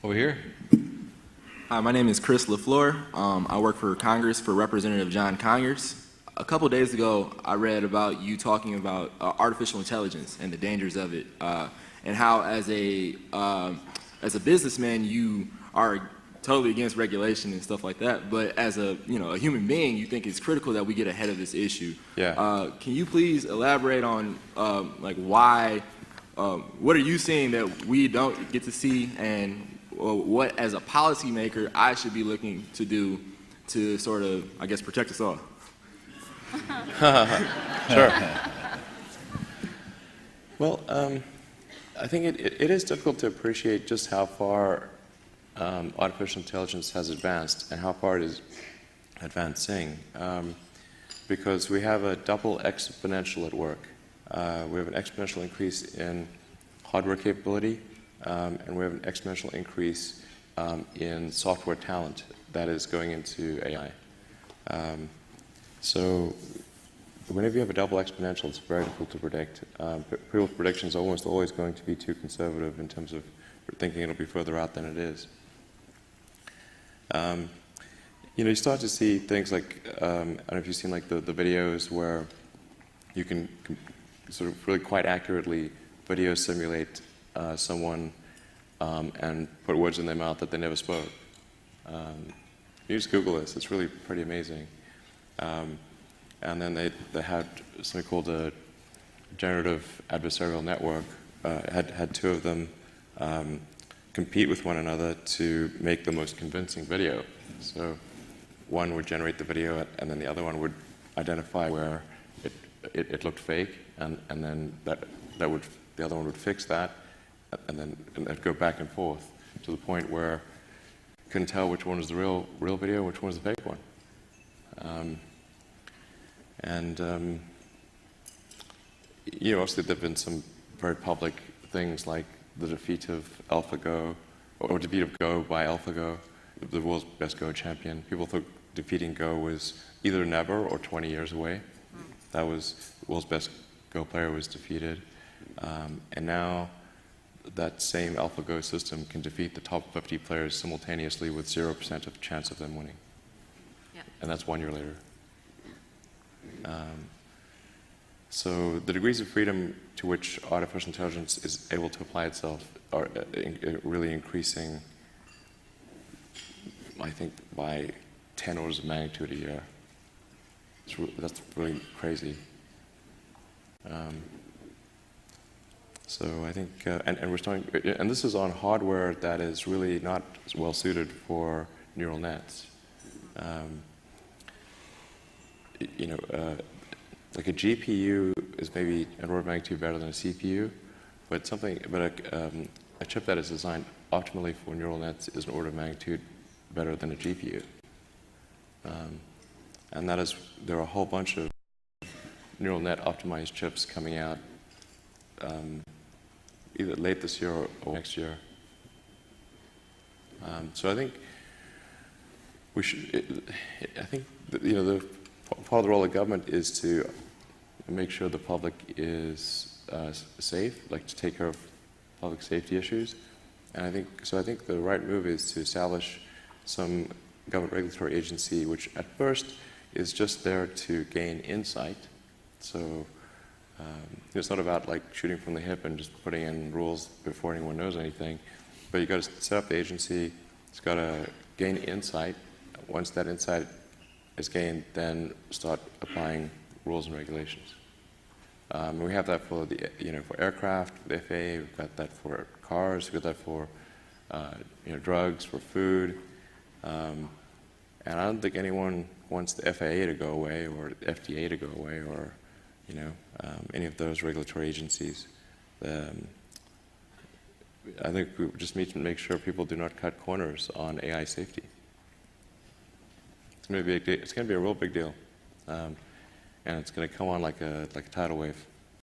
Over here. Hi, my name is Chris LaFleur. I work for Congress for Representative John Conyers. A couple days ago, I read about you talking about artificial intelligence and the dangers of it, and how as a businessman you are totally against regulation and stuff like that. But as a human being, you think it's critical that we get ahead of this issue. Yeah. Can you please elaborate on like why? What are you seeing that we don't get to see, and what, as a policymaker, I should be looking to do to sort of, I guess, protect us all? Sure. Well, I think it is difficult to appreciate just how far artificial intelligence has advanced and how far it is advancing, because we have a double exponential at work. We have an exponential increase in hardware capability, and we have an exponential increase in software talent that is going into AI. So whenever you have a double exponential, it's very difficult to predict. People's predictions are almost always going to be too conservative in terms of thinking it'll be further out than it is. You start to see things like, I don't know if you've seen like the videos where you can sort of really quite accurately video simulate someone and put words in their mouth that they never spoke. You just Google this; it's really pretty amazing. And then they had something called a generative adversarial network. Had two of them compete with one another to make the most convincing video. So one would generate the video, and then the other one would identify where it looked fake, and then the other one would fix that, and then it'd go back and forth to the point where you couldn't tell which one was the real video, which one was the fake one. Obviously there have been some very public things like the defeat of AlphaGo, or defeat of Go by AlphaGo, the world's best Go champion. People thought defeating Go was either never or 20 years away. That was the world's best Go player was defeated. And now that same AlphaGo system can defeat the top 50 players simultaneously with 0% of chance of them winning. Yeah. And that's 1 year later. So the degrees of freedom to which artificial intelligence is able to apply itself are really increasing, I think, by 10 orders of magnitude a year. That's really crazy. So I think, and we're starting, and this is on hardware that is really not well suited for neural nets. Like a GPU is maybe an order of magnitude better than a CPU, but a chip that is designed optimally for neural nets is an order of magnitude better than a GPU. And there are a whole bunch of neural net optimized chips coming out either late this year or next year. So I think we should. I think the part of the role of government is to make sure the public is safe, like to take care of public safety issues. And I think the right move is to establish some government regulatory agency, which at first is just there to gain insight. So it's not about like shooting from the hip and just putting in rules before anyone knows anything. But you've got to set up the agency. It's got to gain insight. Once that insight is gained, then start applying rules and regulations. We have that for for aircraft, the FAA. We've got that for cars. We've got that for drugs, for food. And I don't think anyone wants the FAA to go away, or the FDA to go away, or any of those regulatory agencies. I think we just need to make sure people do not cut corners on AI safety. It's going to be a real big deal, and it's going to come on like a tidal wave.